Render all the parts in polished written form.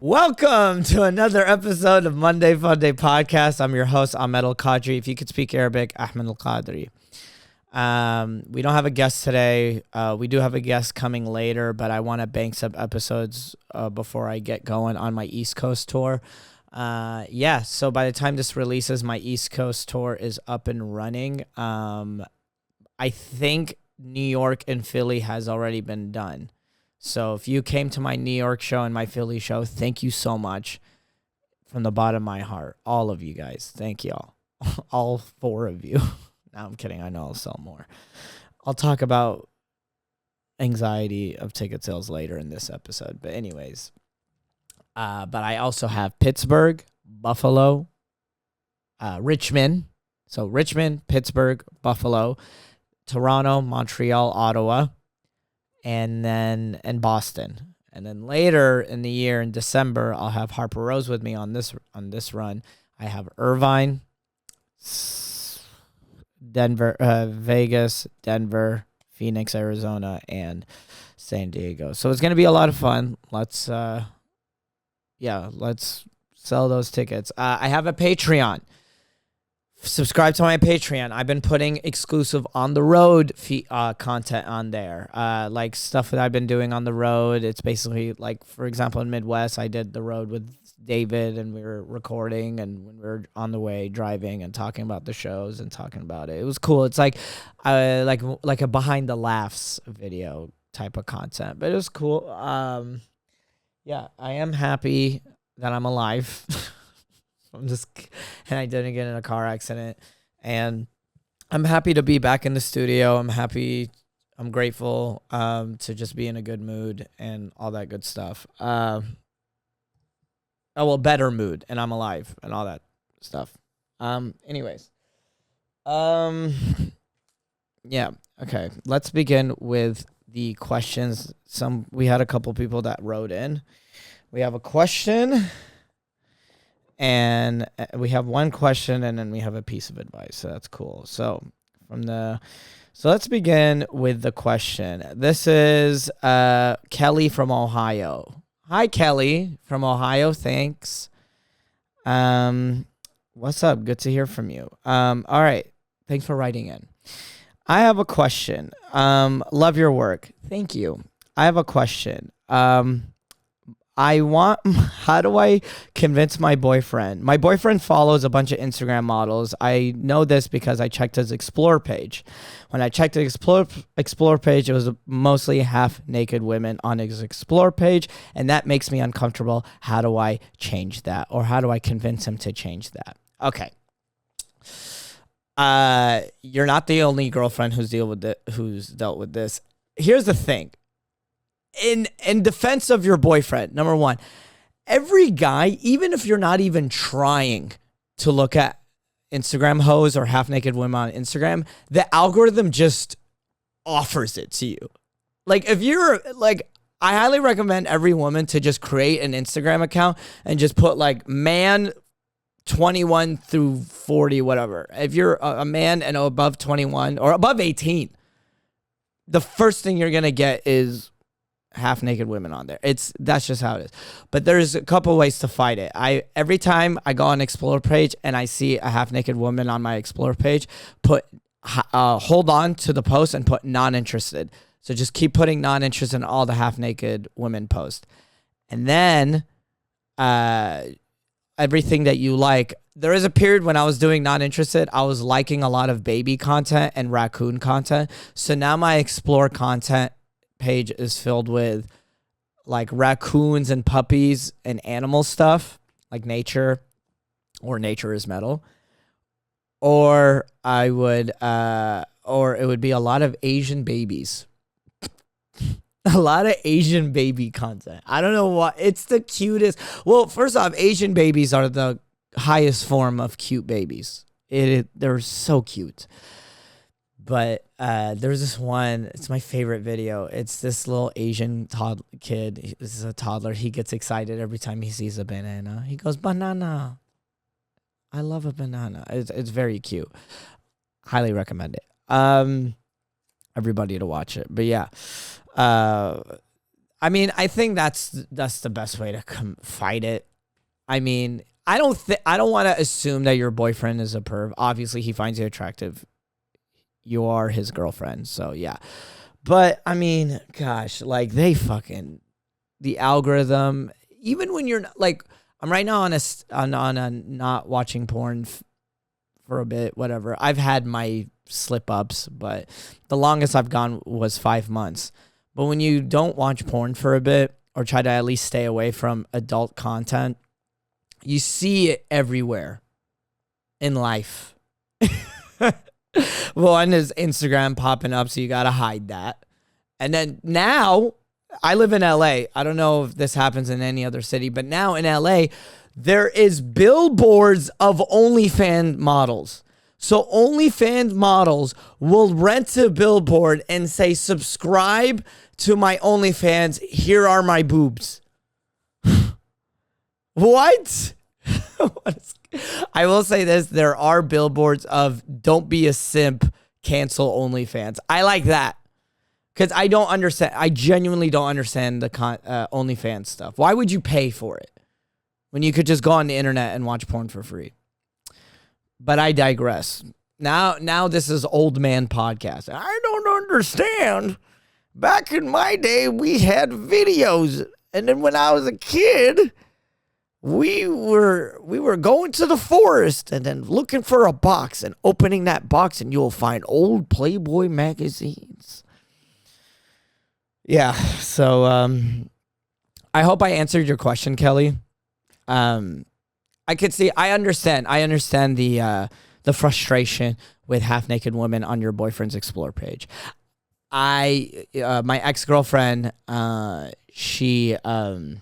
Welcome to another episode of Monday Podcast. I'm your host, Ahmed Al-kadri. If you could speak Arabic, Ahmed Al-kadri. We don't have a guest today. We do have a guest coming later, but I want to bank some episodes before I get going on my East Coast tour. So by the time this releases, my East Coast tour is up and running. I think New York and Philly has already been done. So if you came to my New York show and my Philly show, thank you so much from the bottom of my heart. All of you guys. Thank you all. All four of you. No, I'm kidding. I know I'll sell more. I'll talk about anxiety of ticket sales later in this episode. But anyways, but I also have Pittsburgh, Buffalo, Richmond. So Richmond, Pittsburgh, Buffalo, Toronto, Montreal, Ottawa, and Boston. And then later in the year, in December, I'll have Harper Rose with me on this run. I have Irvine, Denver, Vegas, Denver, Phoenix, Arizona, and San Diego. So it's going to be a lot of fun. Let's sell those tickets. I have a Patreon. Subscribe to my Patreon. I've been putting exclusive on the road content on there, like stuff that I've been doing on the road. It's basically like, for example, in Midwest, I did the road with David, and we were recording, and when we were on the way driving and talking about the shows and talking about it, it was cool. It's like a behind the laughs video type of content, but it was cool. I am happy that I'm alive. And I didn't get in a car accident, and I'm happy to be back in the studio. I'm grateful to just be in a good mood and all that good stuff. Better mood, and I'm alive and all that stuff. Anyways. Okay. Let's begin with the questions. We had a couple people that wrote in. We have a question, and we have one question, and then we have a piece of advice. So that's cool. So let's begin with the question. This is Kelly from Ohio. Hi, Kelly from Ohio. Thanks. What's up? Good to hear from you. All right. Thanks for writing in. I have a question. Love your work. Thank you. I have a question. How do I convince my boyfriend? My boyfriend follows a bunch of Instagram models. I know this because I checked his Explore page. When I checked the Explore page, it was mostly half naked women on his Explore page, and that makes me uncomfortable. How do I change that? Or how do I convince him to change that? Okay. You're not the only girlfriend who's dealt with this. Here's the thing. In defense of your boyfriend, number one, every guy, even if you're not even trying to look at Instagram hoes or half naked women on Instagram, the algorithm just offers it to you. Like, if you're like, I highly recommend every woman to just create an Instagram account and just put like man 21 through 40, whatever. If you're a man and above 21 or above 18, the first thing you're going to get is half naked women on there. That's just how it is. But there's a couple ways to fight it. Every time I go on Explore page and I see a half naked woman on my Explore page, hold on to the post and put non-interested. So just keep putting non-interested in all the half naked women post. And then everything that you like. There is a period when I was doing non-interested, I was liking a lot of baby content and raccoon content. So now my Explore content page is filled with like raccoons and puppies and animal stuff, like nature, or nature is metal. Or it would be a lot of Asian babies. A lot of Asian baby content. I don't know why. It's the cutest. Well, first off, Asian babies are the highest form of cute babies. They're so cute. But there's this one, it's my favorite video. It's this little Asian kid. This is a toddler. He gets excited every time he sees a banana. He goes, banana. I love a banana. It's very cute. Highly recommend it. Everybody to watch it. But yeah, I mean, I think that's the best way to fight it. I mean, I don't want to assume that your boyfriend is a perv. Obviously, he finds you attractive. You are his girlfriend, so yeah. But I mean, gosh, like the algorithm. Even when you're not, like, I'm right now on a not watching porn for a bit, whatever. I've had my slip ups, but the longest I've gone was 5 months. But when you don't watch porn for a bit or try to at least stay away from adult content, you see it everywhere in life. One is Instagram popping up, so you got to hide that. And then now, I live in LA. I don't know if this happens in any other city, but now in LA, there is billboards of OnlyFans models. So OnlyFans models will rent a billboard and say, subscribe to my OnlyFans. Here are my boobs. What? I will say this. There are billboards of don't be a simp, cancel OnlyFans. I like that. Because I don't understand. I genuinely don't understand the OnlyFans stuff. Why would you pay for it when you could just go on the internet and watch porn for free? But I digress. Now this is old man podcast. I don't understand. Back in my day, we had videos, and then when I was a kid, we were going to the forest and then looking for a box and opening that box, and you'll find old Playboy magazines. Yeah, so I hope I answered your question, Kelly. I understand the frustration with half-naked women on your boyfriend's Explore page. My ex-girlfriend, she, what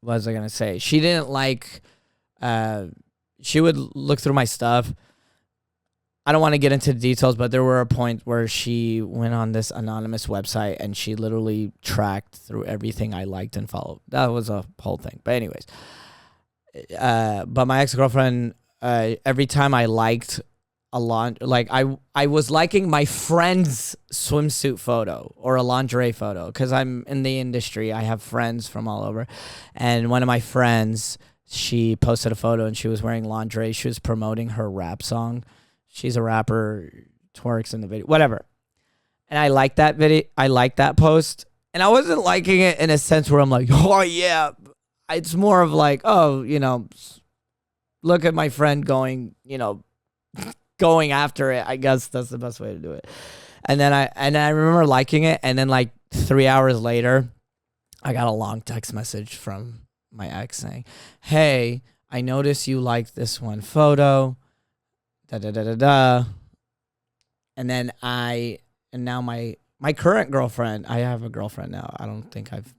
was I gonna say? She didn't like, she would look through my stuff. I don't want to get into the details, but there were a point where she went on this anonymous website and she literally tracked through everything I liked and followed. That was a whole thing. But anyways, but my ex-girlfriend, every time I liked a like I was liking my friend's swimsuit photo or a lingerie photo because I'm in the industry. I have friends from all over, and one of my friends, she posted a photo and she was wearing lingerie. She was promoting her rap song. She's a rapper, twerks in the video, whatever. And I liked that video. I liked that post. And I wasn't liking it in a sense where I'm like, oh, yeah. It's more of like, oh, look at my friend going after it. I guess that's the best way to do it. And then I remember liking it. And then like 3 hours later, I got a long text message from my ex saying, hey, I noticed you liked this one photo. Da-da-da-da-da. And then now my current girlfriend, I have a girlfriend now. I don't think I've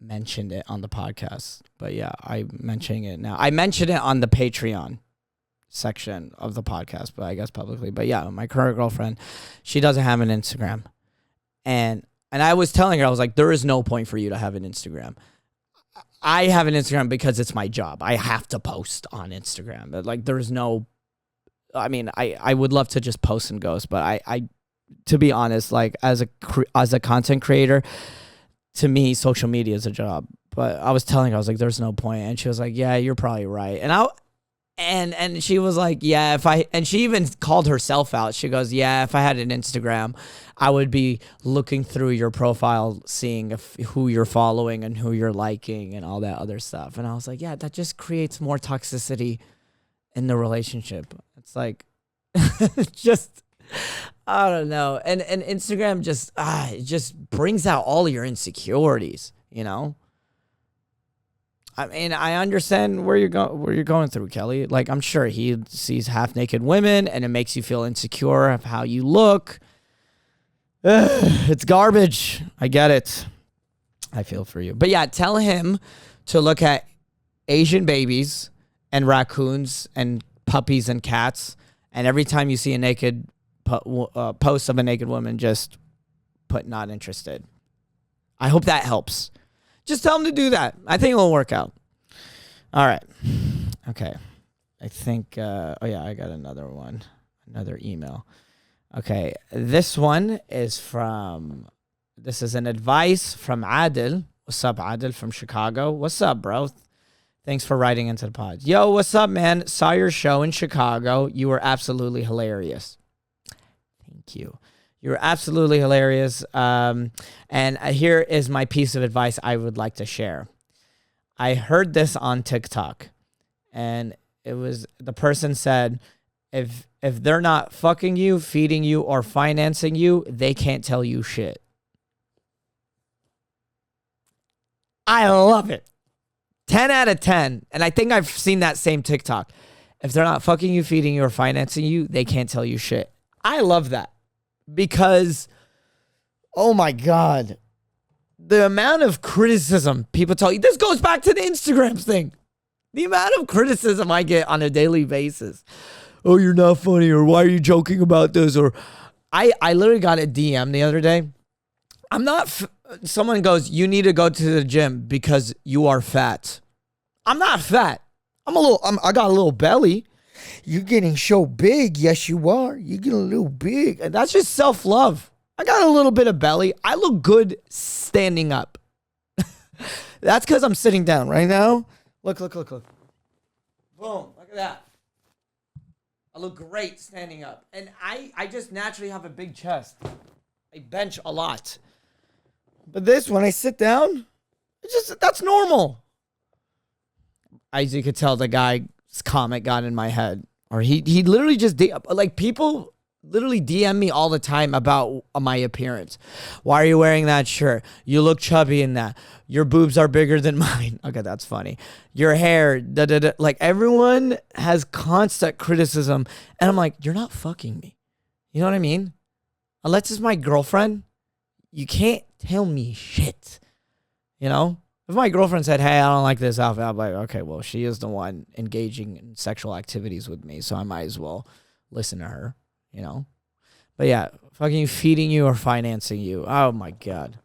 mentioned it on the podcast, but yeah, I'm mentioning it now. I mentioned it on the Patreon section of the podcast, but I guess publicly. But yeah, my current girlfriend, she doesn't have an Instagram. And I was telling her, I was like, there is no point for you to have an Instagram. I have an Instagram because it's my job. I have to post on Instagram. But like, there's no, I mean, I would love to just post and ghost, but I to be honest, like as a content creator, to me, social media is a job. But I was telling her, I was like, there's no point. And she was like, yeah, you're probably right. And she was like, yeah, and she even called herself out. She goes, yeah, if I had an Instagram, I would be looking through your profile, seeing who you're following and who you're liking and all that other stuff. And I was like, yeah, that just creates more toxicity in the relationship. It's like, just, I don't know. And Instagram just, it just brings out all your insecurities, I mean, I understand where you're going through, Kelly. Like, I'm sure he sees half-naked women, and it makes you feel insecure of how you look. It's garbage. I get it. I feel for you. But yeah, tell him to look at Asian babies and raccoons and puppies and cats, and every time you see a naked post of a naked woman, just put not interested. I hope that helps. Just tell him to do that. I think it'll work out. All right. Okay. I think, I got another one. Another email. Okay. This one is this is an advice from Adil. What's up, Adil from Chicago? What's up, bro? Thanks for writing into the pod. Yo, what's up, man? Saw your show in Chicago. You were absolutely hilarious. Thank you. You were absolutely hilarious. And here is my piece of advice I would like to share. I heard this on TikTok, and it was, the person said, if they're not fucking you, feeding you, or financing you, they can't tell you shit. I love it. 10 out of 10. And I think I've seen that same TikTok. If they're not fucking you, feeding you, or financing you, they can't tell you shit. I love that because, oh my God, the amount of criticism people tell you, this goes back to the Instagram thing. The amount of criticism I get on a daily basis. Oh, you're not funny, or why are you joking about this? Or I literally got a DM the other day. Someone goes, you need to go to the gym because you are fat. I'm not fat. I got a little belly. You're getting so big. Yes, you are. You're getting a little big. And that's just self-love. I got a little bit of belly. I look good standing up. That's because I'm sitting down right now. Look. Boom. Look at that. I look great standing up. And I just naturally have a big chest. I bench a lot. But this, when I sit down, that's normal. As you could tell, the guy's comment got in my head. Or he literally just, people literally DM me all the time about my appearance. Why are you wearing that shirt? You look chubby in that. Your boobs are bigger than mine. Okay, that's funny. Your hair, Like, everyone has constant criticism. And I'm like, you're not fucking me. You know what I mean? Unless it's my girlfriend, you can't tell me shit. You know? If my girlfriend said, hey, I don't like this outfit, I'm like, okay, well, she is the one engaging in sexual activities with me, so I might as well listen to her. You know? But yeah, fucking feeding you or financing you. Oh my God.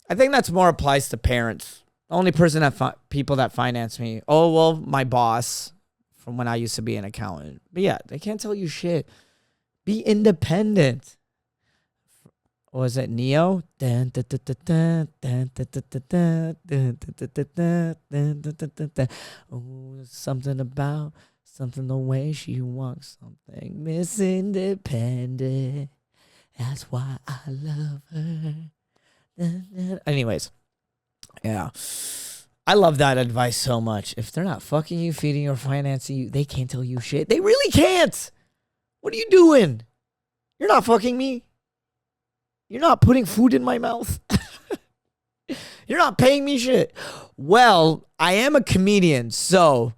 I think that's more applies to parents. The only person people that finance me. Oh, well, my boss from when I used to be an accountant. But yeah, they can't tell you shit. Be independent. Was it Neo? Oh, something the way she walks, something Miss Independent. That's why I love her. Anyways, yeah. I love that advice so much. If they're not fucking you, feeding you, or financing you, they can't tell you shit. They really can't. What are you doing? You're not fucking me. You're not putting food in my mouth. You're not paying me shit. Well, I am a comedian, so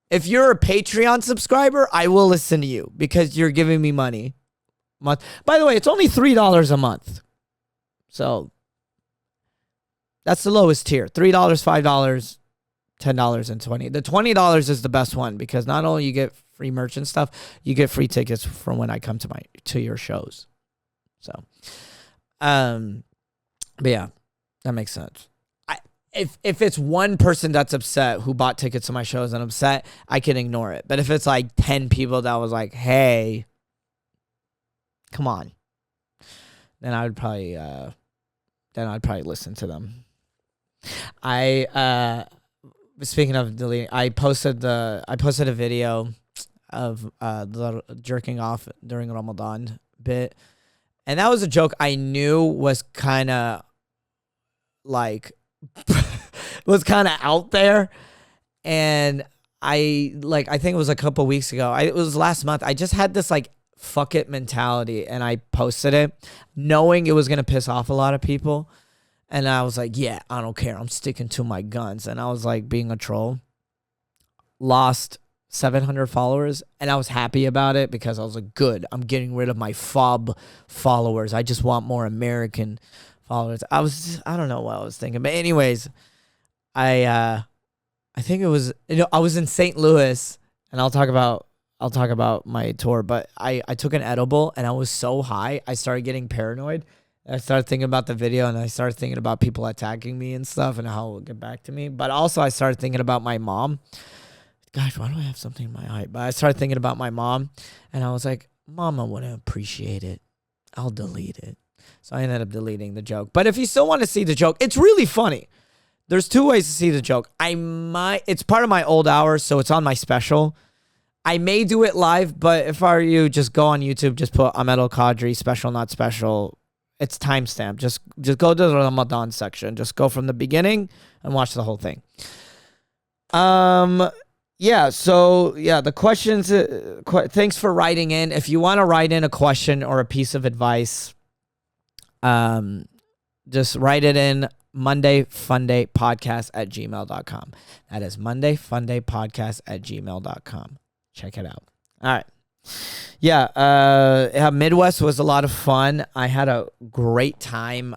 if you're a Patreon subscriber, I will listen to you because you're giving me money. By the way, it's only $3 a month. So that's the lowest tier. $3, $5, $10, and $20. The $20 is the best one because not only you get free merch and stuff, you get free tickets from when I come to your shows. So, but yeah, that makes sense. If it's one person that's upset who bought tickets to my shows and upset, I can ignore it. But if it's like 10 people that was like, hey, come on, then I'd probably listen to them. Speaking of deleting, I posted a video of the jerking off during Ramadan bit. And that was a joke I knew was kind of like was kind of out there. And I think it was a couple weeks ago. It was last month. I just had this like fuck it mentality and I posted it knowing it was going to piss off a lot of people. And I was like, yeah, I don't care. I'm sticking to my guns. And I was like being a troll. Lost 700 followers. And I was happy about it because I was like, good. I'm getting rid of my fob followers. I just want more American followers. I don't know what I was thinking. But anyways, I think it was, I was in St. Louis and I'll talk about my tour, but I took an edible and I was so high. I started getting paranoid. I started thinking about the video and I started thinking about people attacking me and stuff and how it would get back to me. But also I started thinking about my mom. Gosh, why do I have something in my eye? But I started thinking about my mom and I was like, Mama wouldn't appreciate it. I'll delete it. So I ended up deleting the joke. But if you still want to see the joke, it's really funny. there's two ways to see the joke. It's part of my old hours, so it's on my special. I may do it live, but if I were you, just go on YouTube, just put Ahmed Al-kadri, special, not special. It's timestamped. Just go to the Ramadan section. Just go from the beginning and watch the whole thing. Yeah, so yeah, the questions, thanks for writing in. If you want to write in a question or a piece of advice, just write it in MondayFundayPodcast@gmail.com. That is MondayFundayPodcast@gmail.com. Check it out. All right. Yeah, Midwest was a lot of fun. I had a great time.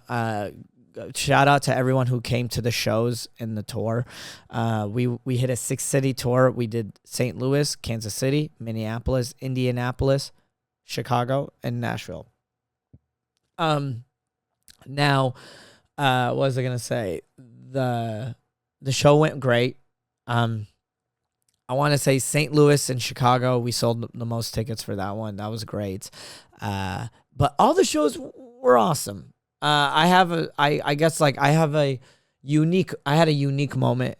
Shout out to everyone who came to the shows in the tour. We hit a 6-city tour. We did St. Louis, Kansas City, Minneapolis, Indianapolis, Chicago, and Nashville. Now, what was I gonna say? The show went great. I want to say St. Louis and Chicago, we sold the most tickets for that one. That was great. But all the shows were awesome. I had a unique moment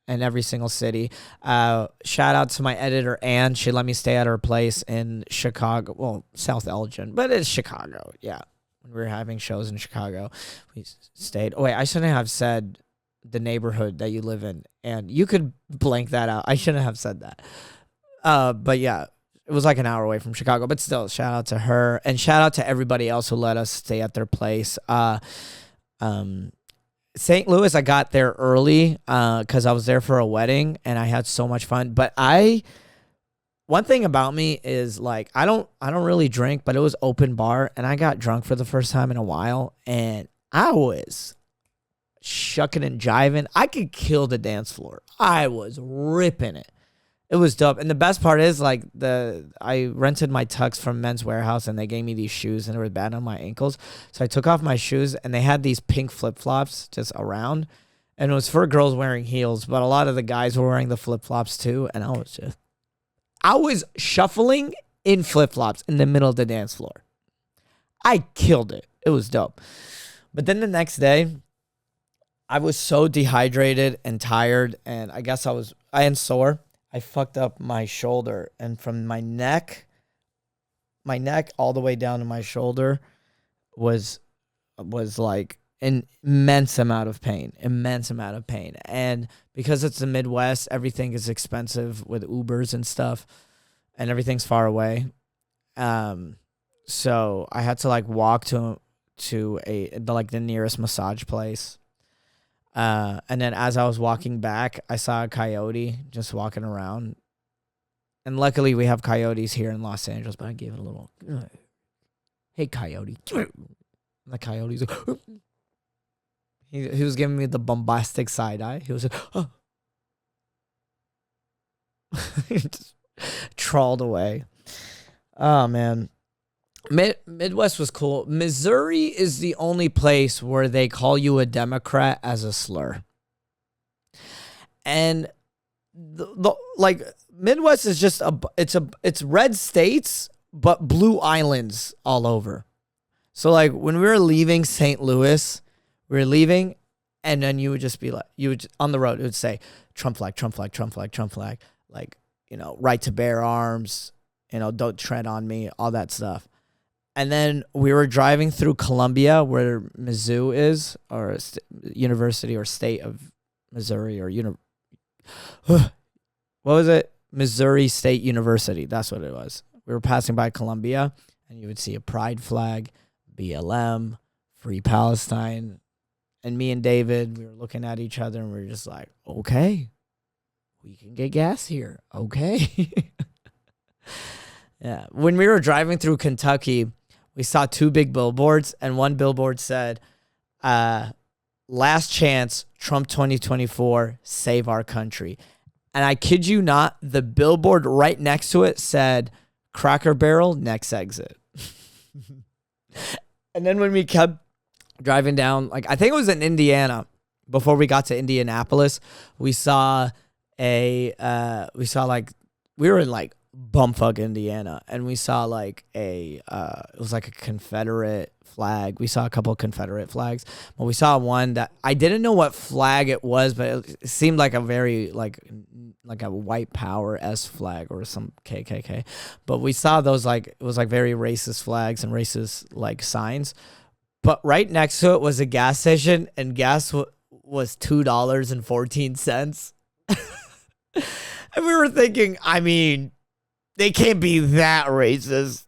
in every single city. Shout out to my editor, Ann. She let me stay at her place in Chicago. Well, South Elgin, but it's Chicago. Yeah. When we were having shows in Chicago, we stayed. Oh, wait, I shouldn't have said the neighborhood that you live in, and you could blank that out. I shouldn't have said that. But yeah, it was like an hour away from Chicago, but still, shout out to her, and shout out to everybody else who let us stay at their place. St. Louis, I got there early because I was there for a wedding, and I had so much fun. But one thing about me is, like, I don't really drink, but it was open bar, and I got drunk for the first time in a while, and I was shucking and jiving. I could kill the dance floor. I was ripping it. It was dope. And the best part is, like, I rented my tux from Men's Warehouse, and they gave me these shoes, and they were bad on my ankles. So I took off my shoes, and they had these pink flip-flops just around. And it was for girls wearing heels, but a lot of the guys were wearing the flip-flops too. And I was shuffling in flip-flops in the middle of the dance floor. I killed it. It was dope. But then the next day, I was so dehydrated and tired, and I guess I am sore. I fucked up my shoulder, and from my neck all the way down to my shoulder was like an immense amount of pain. And because it's the Midwest, everything is expensive with Ubers and stuff, and everything's far away. So I had to, like, walk to the nearest massage place. And then as I was walking back, I saw a coyote just walking around. And luckily we have coyotes here in Los Angeles, but I gave it a little, hey, coyote. And the coyote's like, he was giving me the bombastic side eye. He was like, oh. He just trawled away. Oh, man. Midwest was cool. Missouri is the only place where they call you a Democrat as a slur. And like, Midwest is just it's red states but blue islands all over. So, like, when we were leaving St. Louis, and then you would just be like, on the road, it would say Trump flag, Trump flag, Trump flag, Trump flag, like, right to bear arms, don't tread on me, all that stuff. And then we were driving through Columbia, where Mizzou is, or University or State of Missouri, or what was it? Missouri State University. That's what it was. We were passing by Columbia, and you would see a pride flag, BLM, Free Palestine. And me and David, we were looking at each other, and we were just like, okay, we can get gas here. Okay. Yeah. When we were driving through Kentucky, we saw 2 big billboards, and one billboard said, last chance, Trump 2024, save our country. And I kid you not, the billboard right next to it said, Cracker Barrel, next exit. And then when we kept driving down, like, I think it was in Indiana, before we got to Indianapolis, we were in, like, bumfuck Indiana, and we saw like it was like a Confederate flag. We saw a couple of Confederate flags, but we saw one that I didn't know what flag it was, but it seemed like a very like a white power S flag or some KKK. But we saw those like it was like very racist flags and racist like signs. But right next to it was a gas station, and gas was $2.14. And we were thinking, I mean, they can't be that racist.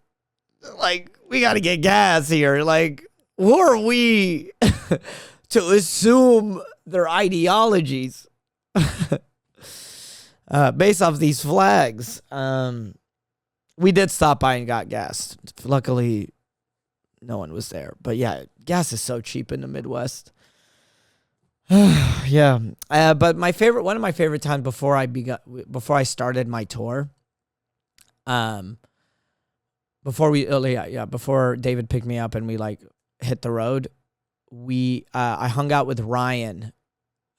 Like, we got to get gas here. Like, who are we to assume their ideologies based off these flags? We did stop by and got gas. Luckily, no one was there. But yeah, gas is so cheap in the Midwest. Yeah. But one of my favorite times before I started my tour, before David picked me up and we like hit the road, I hung out with Ryan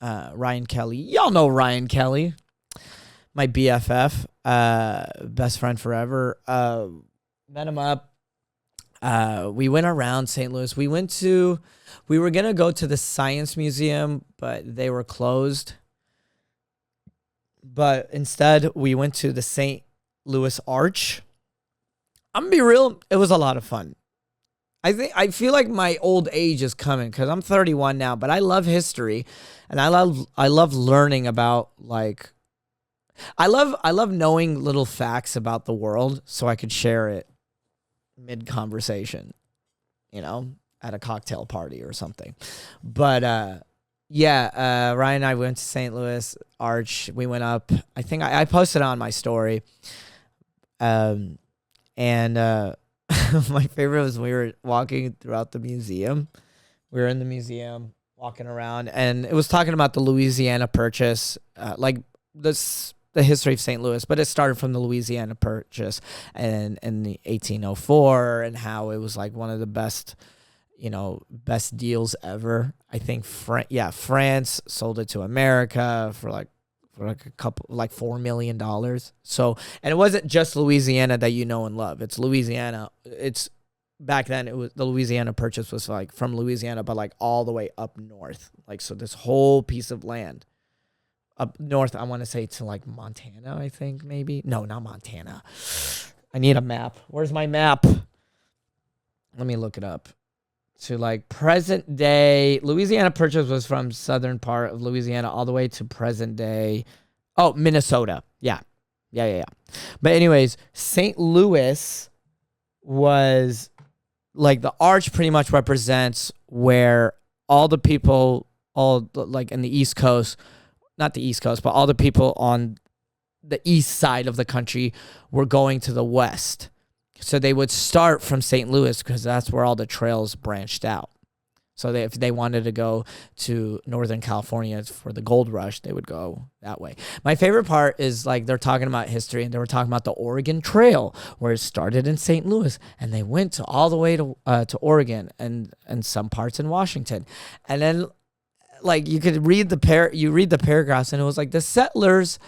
Kelly. Y'all know Ryan Kelly, my BFF, best friend forever. Met him up. We went around St. Louis. We were going to go to the Science Museum, but they were closed. But instead, we went to the St. Louis Arch. I'm going to be real. It was a lot of fun. I feel like my old age is coming because I'm 31 now, but I love history and I love learning about like, I love knowing little facts about the world so I could share it mid-conversation, at a cocktail party or something. But Ryan and I went to St. Louis Arch. We went up. I think I posted on my story. And my favorite was we were walking throughout the museum. We were in the museum walking around, and it was talking about the Louisiana Purchase, the history of St. Louis, but it started from the Louisiana Purchase and in the 1804, and how it was like one of the best deals ever. I think France sold it to America for $4 million. So, and it wasn't just Louisiana that you know and love. It's Louisiana. It's back then it was the Louisiana Purchase was like from Louisiana, but like all the way up north. Like, so this whole piece of land up north, I want to say to like Montana, I think maybe. No, not Montana. I need a map. Where's my map? Let me look it up. To like present day, Louisiana Purchase was from southern part of Louisiana all the way to present day. Oh, Minnesota. Yeah. But anyways, St. Louis was like the arch pretty much represents where all the people, like in the East Coast, not the East Coast, but all the people on the east side of the country were going to the west. So they would start from St. Louis because that's where all the trails branched out. So if they wanted to go to Northern California for the gold rush, they would go that way. My favorite part is like they're talking about history, and they were talking about the Oregon Trail, where it started in St. Louis and they went all the way to Oregon and some parts in Washington. And then like you could read the paragraphs, and it was like the settlers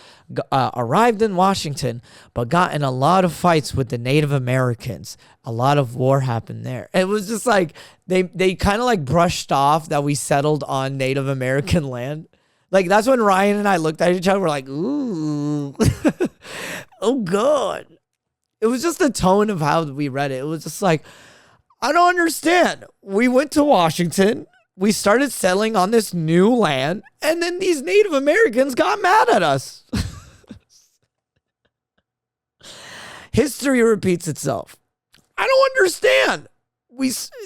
arrived in Washington, but got in a lot of fights with the Native Americans. A lot of war happened there. It was just like they kind of like brushed off that we settled on Native American land. Like that's when Ryan and I looked at each other. We're like, ooh, oh god. It was just the tone of how we read it. It was just like, I don't understand. We went to Washington. We started settling on this new land, and then these Native Americans got mad at us. History repeats itself. I don't understand.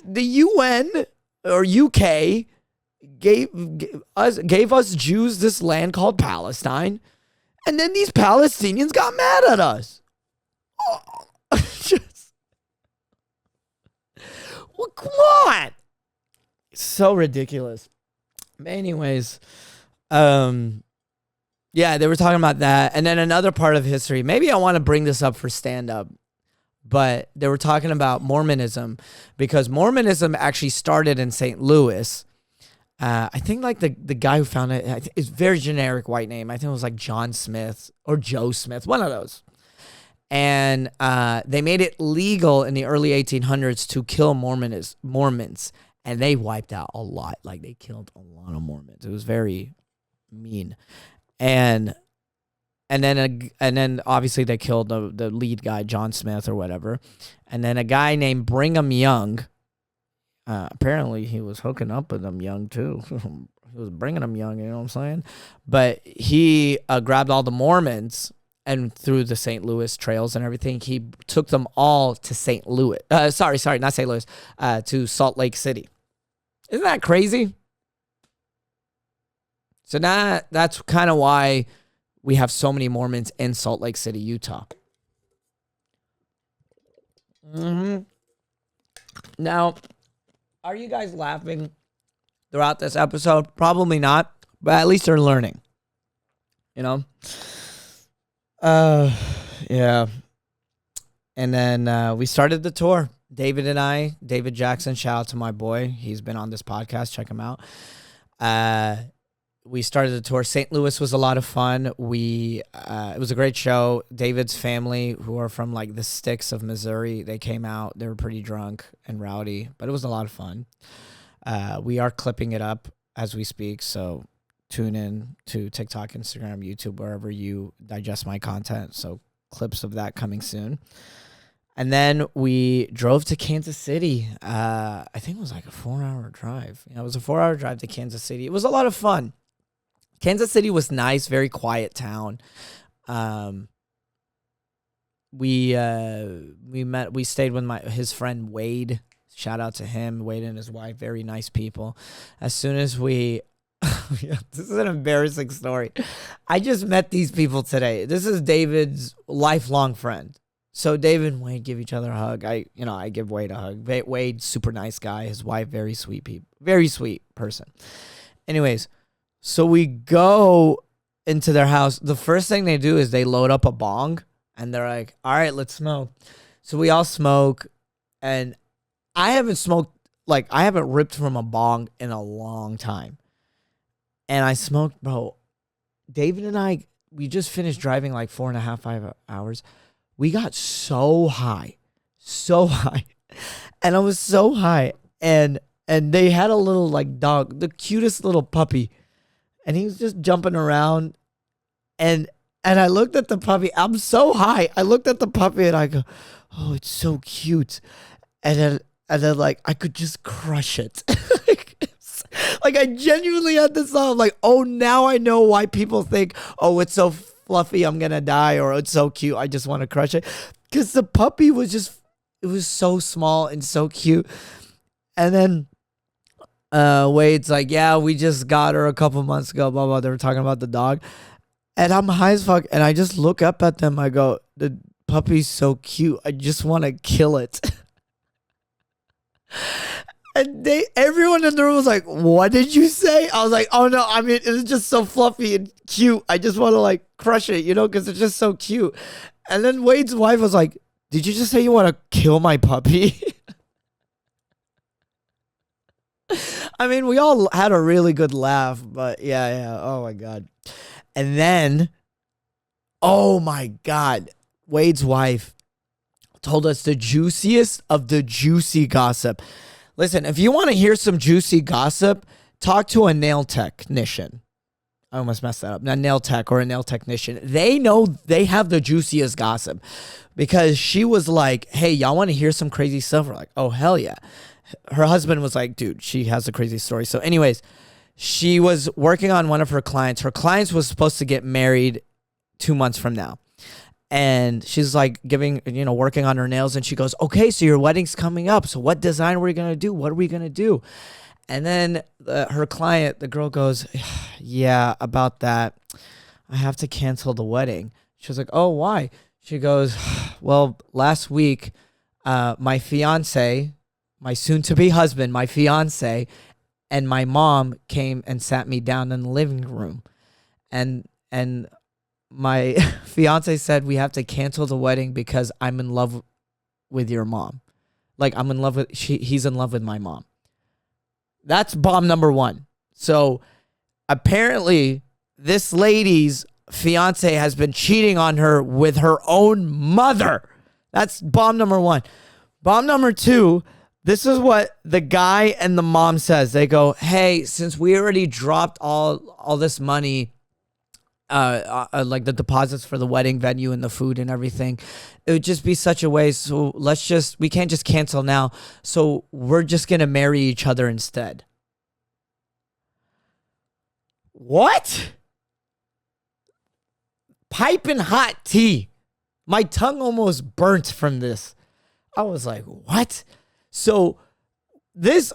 The UN or UK gave us Jews this land called Palestine, and then these Palestinians got mad at us. Well, come on. So ridiculous. Anyways, they were talking about that. And then another part of history, maybe I want to bring this up for stand-up, but they were talking about Mormonism, because Mormonism actually started in St. Louis. I think like the guy who found it, it's very generic white name. I think it was like John Smith or Joe Smith, one of those. And they made it legal in the early 1800s to kill Mormons. And they wiped out a lot. Like, they killed a lot of Mormons. It was very mean. And then obviously they killed the lead guy, John Smith or whatever. And then a guy named Brigham Young, apparently he was hooking up with them young too. He was bringing them young, you know what I'm saying? But he grabbed all the Mormons, and through the St. Louis trails and everything, he took them all to St. Louis. Sorry, not St. Louis, to Salt Lake City. Isn't that crazy? So now that's kind of why we have so many Mormons in Salt Lake City, Utah. Now, are you guys laughing throughout this episode? Probably not, but at least they're learning. You know? Yeah. And then we started the tour. David Jackson, shout out to my boy. He's been on this podcast. Check him out. We started the tour. St. Louis was a lot of fun. It was a great show. David's family, who are from like the sticks of Missouri, they came out. They were pretty drunk and rowdy, but it was a lot of fun. We are clipping it up as we speak, so tune in to TikTok, Instagram, YouTube, wherever you digest my content. So clips of that coming soon. And then we drove to Kansas City. I think it was like a 4-hour drive. It was a 4-hour drive to Kansas City. It was a lot of fun. Kansas City was nice, very quiet town. We stayed with his friend Wade. Shout out to him, Wade and his wife, very nice people. As soon as this is an embarrassing story. I just met these people today. This is David's lifelong friend. So David and Wade give each other a hug. I give Wade a hug. Wade, super nice guy. His wife, very sweet person. Anyways, so we go into their house. The first thing they do is they load up a bong, and they're like, all right, let's smoke. So we all smoke, and I haven't ripped from a bong in a long time. And I smoked, bro. David and I, we just finished driving like 5 hours. We got so high. And I was so high. And they had a little like dog, the cutest little puppy. And he was just jumping around. And I looked at the puppy. I'm so high. I looked at the puppy and I go, oh, it's so cute. And then like, I could just crush it. Like, I genuinely had this thought of like, oh, now I know why people think, oh, it's so fluffy, I'm going to die, or it's so cute, I just want to crush it. Because the puppy was it was so small and so cute. And then Wade's like, yeah, we just got her a couple months ago, blah, blah. They were talking about the dog. And I'm high as fuck, and I just look up at them. I go, the puppy's so cute. I just want to kill it. And everyone in the room was like, what did you say? I was like, oh no, I mean, it's just so fluffy and cute. I just want to like crush it, because it's just so cute. And then Wade's wife was like, did you just say you want to kill my puppy? I mean, we all had a really good laugh, but yeah. Oh my God. And then, oh my God, Wade's wife told us the juiciest of the juicy gossip. Listen, if you want to hear some juicy gossip, talk to a nail technician. I almost messed that up. Not nail tech or a nail technician. They know, they have the juiciest gossip, because she was like, hey, y'all want to hear some crazy stuff? We're like, oh, hell yeah. Her husband was like, dude, she has a crazy story. So anyways, she was working on one of her clients. Her clients was supposed to get married 2 months from now. And she's like working on her nails. And she goes, okay, so your wedding's coming up. So what design are we going to do? What are we going to do? And then her client, the girl goes, yeah, about that, I have to cancel the wedding. She was like, oh, why? She goes, well, last week, my fiance, my soon-to-be husband, my fiance, and my mom came and sat me down in the living room. And my fiance said we have to cancel the wedding because I'm in love with your mom. Like, he's in love with my mom. That's bomb number one. So apparently this lady's fiance has been cheating on her with her own mother. That's bomb number one. Bomb number two, this is what the guy and the mom says. They go, hey, since we already dropped all this money, like the deposits for the wedding venue and the food and everything, it would just be such a waste. So we can't just cancel now. So we're just going to marry each other instead. What? Piping hot tea. My tongue almost burnt from this. I was like, what? So this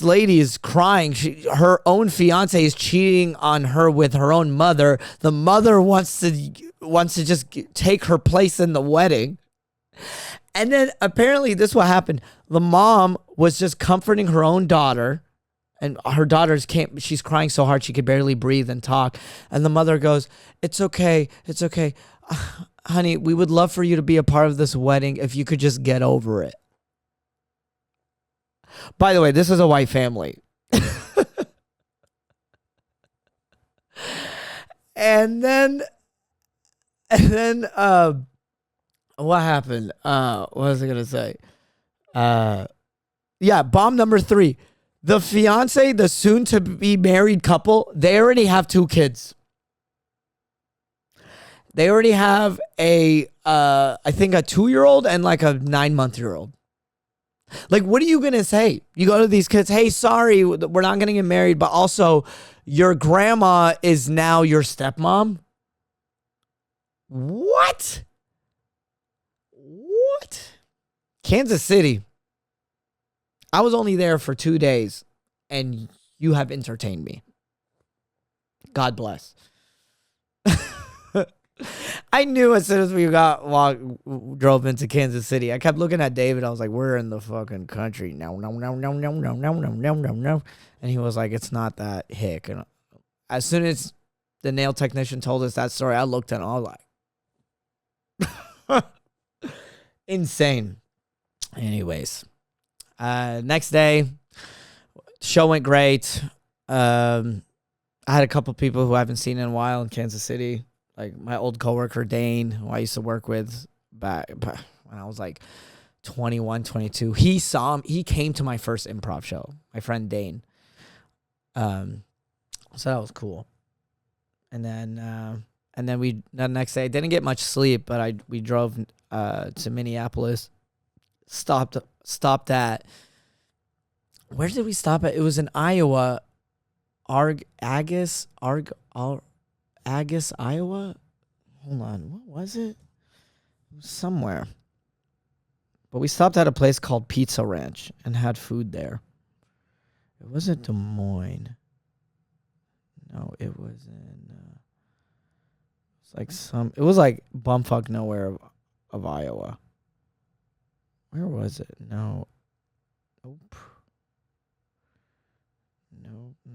lady is crying. Her own fiance is cheating on her with her own mother. The mother wants to just take her place in the wedding. And then apparently this is what happened. The mom was just comforting her own daughter. And her she's crying so hard she could barely breathe and talk. And the mother goes, it's okay. It's okay. Honey, we would love for you to be a part of this wedding if you could just get over it. By the way, this is a white family. And then what happened? What was I going to say? Yeah, bomb number 3. The fiance, the soon-to-be married couple, they already have 2 kids. They already have I think a 2-year-old and like a 9-month-old. Like, what are you going to say? You go to these kids, hey, sorry, we're not going to get married, but also your grandma is now your stepmom? What? Kansas City. I was only there for 2 days, and you have entertained me. God bless. I knew as soon as we drove into Kansas City. I kept looking at David. I was like, we're in the fucking country. No. And he was like, it's not that hick. And as soon as the nail technician told us that story, I looked at him. I was like, insane. Anyways, next day, show went great. I had a couple people who I haven't seen in a while in Kansas City. Like my old coworker, Dane, who I used to work with back when I was like 21, 22. He came to my first improv show, my friend Dane. So that was cool. And then the next day, I didn't get much sleep, but we drove to Minneapolis. Stopped at, where did we stop at? It was in Iowa. Agus, Iowa? Hold on. What was it? It was somewhere. But we stopped at a place called Pizza Ranch and had food there. It wasn't Des Moines. No, it was in... it was like bumfuck nowhere of Iowa. Where was it? No. Nope.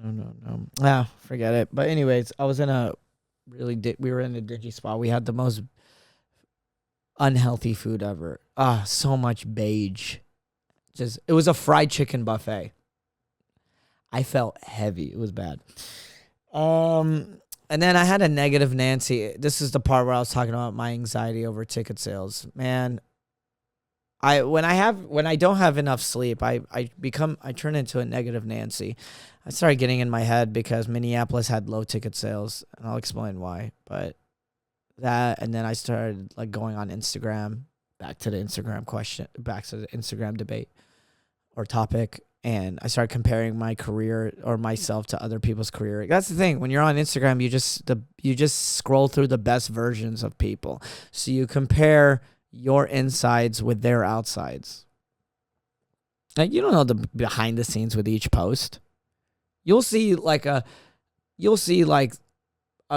No. Ah, forget it. But anyways, I was in a we were in a dingy spot. We had the most unhealthy food ever. So much beige. It was a fried chicken buffet. I felt heavy. It was bad. And then I had a negative Nancy. This is the part where I was talking about my anxiety over ticket sales. Man, when I don't have enough sleep, I turn into a negative Nancy. I started getting in my head because Minneapolis had low ticket sales, and I'll explain why. But that, and then I started like going on Instagram, back to the Instagram debate or topic, and I started comparing my career or myself to other people's career. That's the thing. When you're on Instagram, you just scroll through the best versions of people. So you compare your insides with their outsides. Like, you don't know the behind the scenes with each post. You'll see like a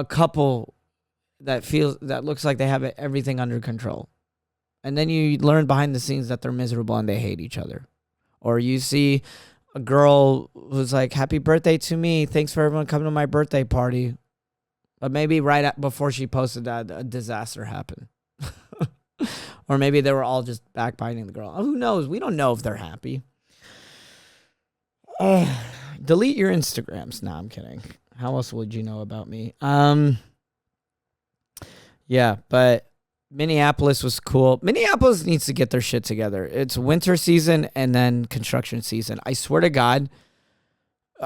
couple that looks like they have everything under control. And then you learn behind the scenes that they're miserable and they hate each other. Or you see a girl who's like, happy birthday to me. Thanks for everyone coming to my birthday party. But maybe before she posted that, a disaster happened. Or maybe they were all just backbiting the girl. Who knows? We don't know if they're happy. Delete your Instagrams. Nah, I'm kidding. How else would you know about me? Yeah, but Minneapolis was cool. Minneapolis needs to get their shit together. It's winter season and then construction season. I swear to God,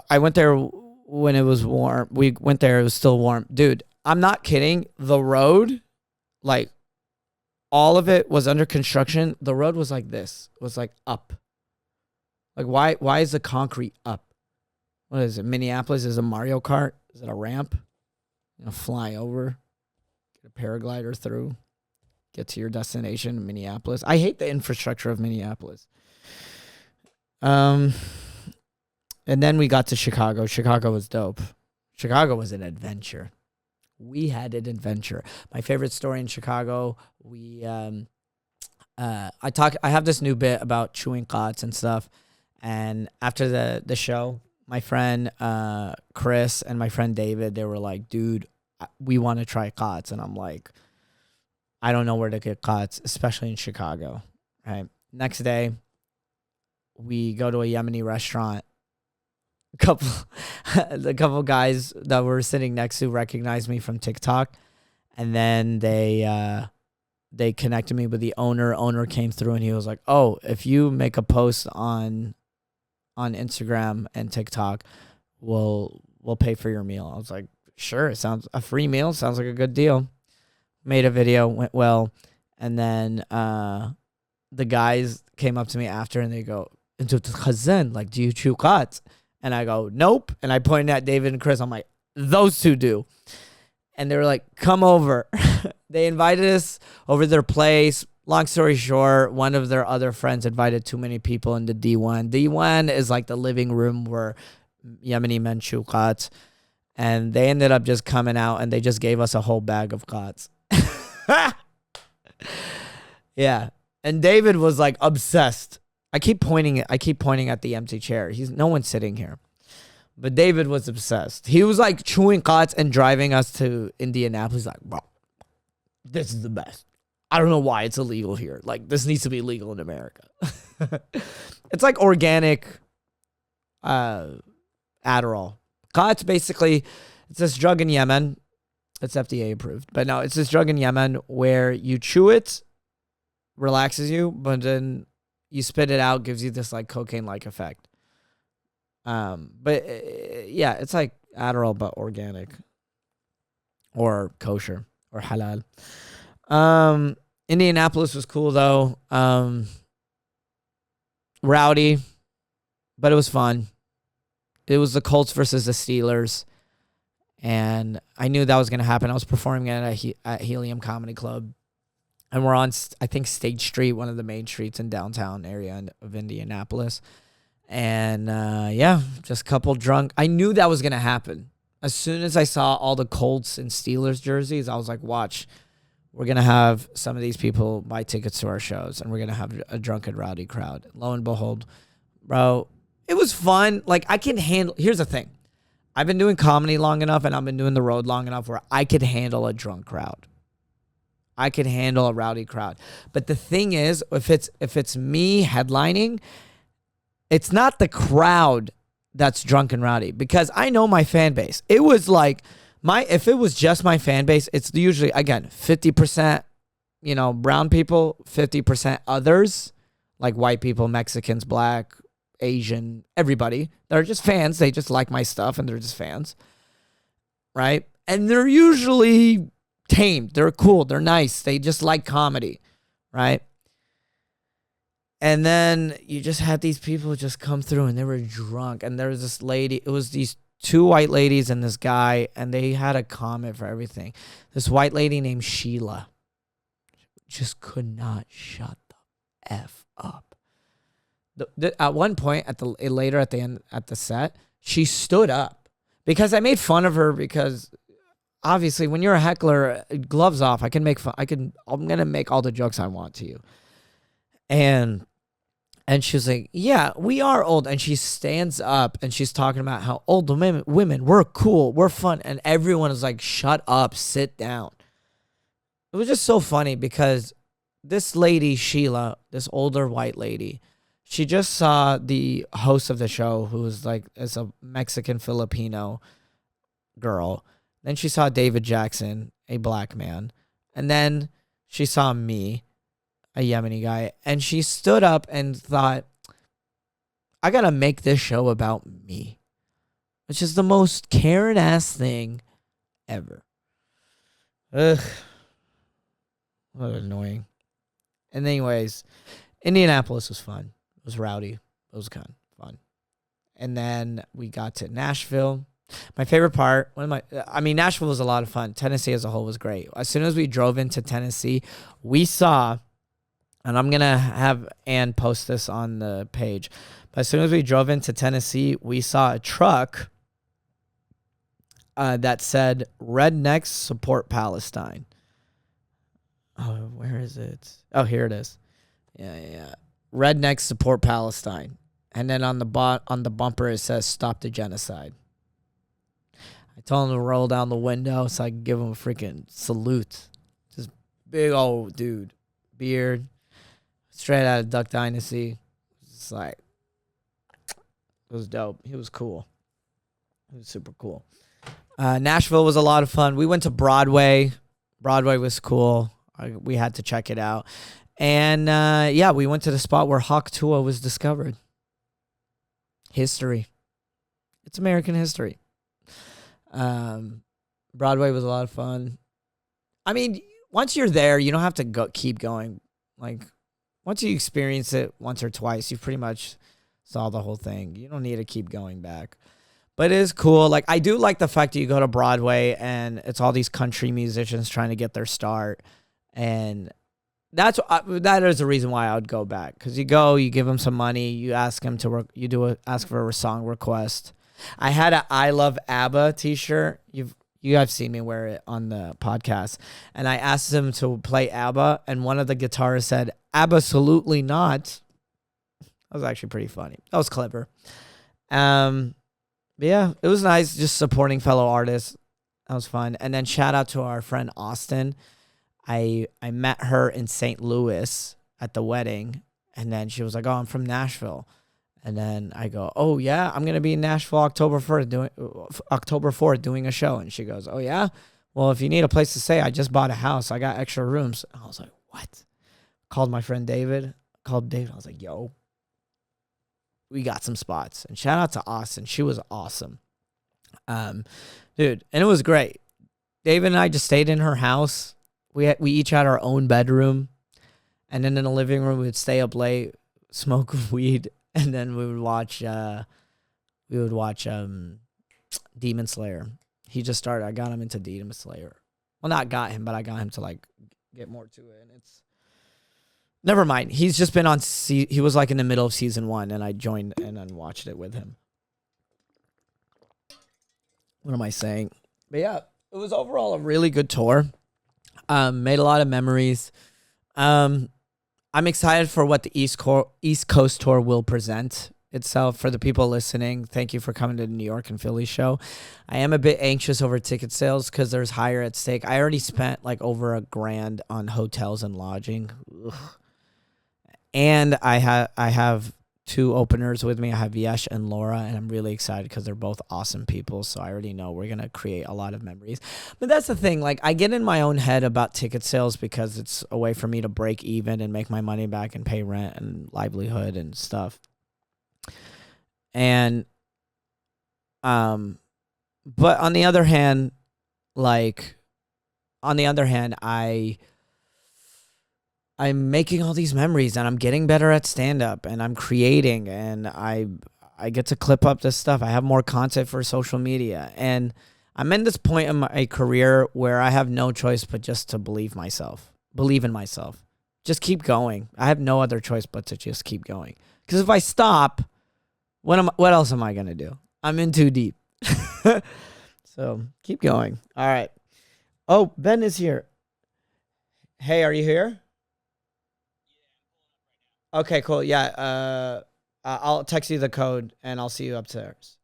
I went there when it was warm. We went there, it was still warm. Dude, I'm not kidding. The road, like, all of it was under construction. The road was like this. It was like up. Like, why is the concrete up? What is it? Minneapolis is a Mario Kart? Is it a ramp? Fly over, get a paraglider through, get to your destination in Minneapolis. I hate the infrastructure of Minneapolis. And then we got to Chicago. Chicago was dope. Chicago was an adventure. We had an adventure. My favorite story in Chicago, I have this new bit about chewing cots and stuff. And after the show, my friend Chris and my friend David, they were like, dude, we want to try cots. And I'm like, I don't know where to get cots, especially in Chicago. Right. Next day, we go to a Yemeni restaurant. The couple guys that were sitting next to recognized me from TikTok, and then they connected me with the owner. Owner came through and he was like, "Oh, if you make a post on Instagram and TikTok, we'll pay for your meal." I was like, "Sure, it sounds a free meal. Sounds like a good deal." Made a video, went well, and then the guys came up to me after and they go, like, "Do you chew cots?" And I go, "Nope." And I pointed at David and Chris. I'm like, "Those two do." And they were like, "Come over." They invited us over to their place. Long story short, one of their other friends invited too many people into D1. D1 is like the living room where Yemeni men chew cots. And they ended up just coming out and they just gave us a whole bag of cots. Yeah. And David was like obsessed. I keep pointing at the empty chair. No one's sitting here. But David was obsessed. He was like chewing cots and driving us to Indianapolis. He's like, "Bro, this is the best. I don't know why it's illegal here. Like, this needs to be legal in America." It's like organic Adderall. Cots, basically, it's this drug in Yemen. It's FDA approved. But no, it's this drug in Yemen where you chew it, relaxes you, but then you spit it out, gives you this like cocaine-like effect. But yeah, it's like Adderall, but organic or kosher or halal. Indianapolis was cool though. Rowdy, but it was fun. It was the Colts versus the Steelers, and I knew that was going to happen. I was performing at Helium Comedy Club, and we're on, I think, State Street, one of the main streets in downtown area of Indianapolis. And yeah, just a couple drunk. I knew that was going to happen. As soon as I saw all the Colts and Steelers jerseys, I was like, watch, we're going to have some of these people buy tickets to our shows, and we're going to have a drunken, rowdy crowd. Lo and behold, bro, it was fun. Like, I can handle, here's the thing. I've been doing comedy long enough, and I've been doing the road long enough where I could handle a drunk crowd. I could handle a rowdy crowd. But the thing is, if it's me headlining, it's not the crowd that's drunk and rowdy, because I know my fan base. It was like if it was just my fan base, it's usually, again, 50%, brown people, 50% others, like white people, Mexicans, black, Asian, everybody. They're just fans. They just like my stuff and they're just fans. Right? And they're usually tamed. They're cool. They're nice. They just like comedy. Right? And then you just had these people just come through and they were drunk. And there was this lady. It was these two white ladies and this guy. And they had a comment for everything. This white lady named Sheila just could not shut the F up. At one point, later at the end at the set, she stood up because I made fun of her, because obviously when you're a heckler, gloves off, I can make fun. I'm gonna make all the jokes I want to you. And she was like, "Yeah, we are old." And she stands up and she's talking about how old women, we're cool, we're fun, and everyone is like, "Shut up, sit down." It was just so funny because this lady Sheila, this older white lady, she just saw the host of the show, who was like, as a Mexican Filipino girl. Then she saw David Jackson, a black man. And then she saw me, a Yemeni guy, and she stood up and thought, I got to make this show about me, which is the most Karen-ass thing ever. Ugh. What annoying. And anyways, Indianapolis was fun. It was rowdy. It was kind of fun. And then we got to Nashville. My favorite part, Nashville was a lot of fun. Tennessee as a whole was great. As soon as we drove into Tennessee, we saw, and I'm going to have Ann post this on the page, but as soon as we drove into Tennessee, we saw a truck that said, Rednecks Support Palestine. Oh, where is it? Oh, here it is. Yeah. Rednecks Support Palestine. And then on the bumper, it says, Stop the Genocide. I told him to roll down the window so I could give him a freaking salute. Just big old dude. Beard. Straight out of Duck Dynasty. It's like, it was dope. He was cool. He was super cool. Nashville was a lot of fun. We went to Broadway. Broadway was cool. We had to check it out. And, we went to the spot where Hawk Tuah was discovered. History. It's American history. Broadway was a lot of fun. I mean, once you're there, you don't have to keep going. Like, once you experience it once or twice, you pretty much saw the whole thing. You don't need to keep going back. But it is cool. Like, I do like the fact that you go to Broadway and it's all these country musicians trying to get their start. And that is the reason why I would go back. Because you go, you give them some money, you ask them to work, ask for a song request. I had a I Love ABBA t-shirt. You have seen me wear it on the podcast. And I asked them to play ABBA, and one of the guitarists said, "Absolutely not." That was actually pretty funny. That was clever. But yeah, it was nice just supporting fellow artists. That was fun. And then shout out to our friend Austin. I met her in St. Louis at the wedding, and then she was like, "Oh, I'm from Nashville." And then I go, "Oh yeah, I'm gonna be in Nashville October 4th doing a show." And she goes, "Oh yeah, well if you need a place to stay, I just bought a house. I got extra rooms." And I was like, "What?" Called my friend David. I was like, "Yo, we got some spots." And shout out to Austin. She was awesome, dude. And it was great. David and I just stayed in her house. We each had our own bedroom, and then in the living room we'd stay up late, smoke weed. And then we would watch Demon Slayer. He just started. I got him into Demon Slayer. Well, not got him, but I got him to like get more to it. And it's never mind. He's just been on. He was like in the middle of season 1, and I joined and then watched it with him. What am I saying? But yeah, it was overall a really good tour. Made a lot of memories. I'm excited for what the East Coast tour will present itself. For the people listening, thank you for coming to the New York and Philly show. I am a bit anxious over ticket sales because there's higher at stake. I already spent like over $1,000 on hotels and lodging. Ugh. And I have 2 openers with me. I have Yesh and Laura, and I'm really excited because they're both awesome people. So I already know we're going to create a lot of memories. But that's the thing. Like, I get in my own head about ticket sales because it's a way for me to break even and make my money back and pay rent and livelihood and stuff. And, but on the other hand, I'm making all these memories, and I'm getting better at stand-up, and I'm creating, and I get to clip up this stuff. I have more content for social media, and I'm in this point in my career where I have no choice but just to believe in myself. Just keep going. I have no other choice but to just keep going. Because if I stop, what else am I going to do? I'm in too deep. So keep going. All right. Oh, Ben is here. Hey, are you here? Okay, cool. Yeah, I'll text you the code, and I'll see you upstairs.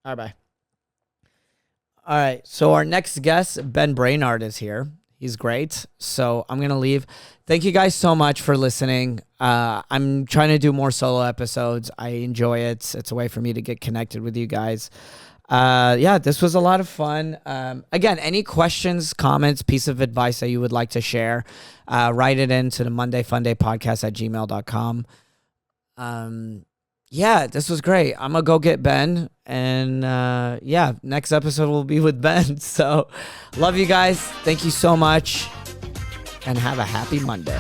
All right, bye. All right, so our next guest, Ben Brainard, is here. He's great. So I'm going to leave. Thank you guys so much for listening. I'm trying to do more solo episodes. I enjoy it. It's a way for me to get connected with you guys. Yeah, this was a lot of fun. Again, any questions, comments, piece of advice that you would like to share, write it into the MondayFundayPodcast at gmail.com. Yeah, this was great. I'm going to go get Ben. And yeah, next episode will be with Ben. So love you guys. Thank you so much. And have a happy Monday.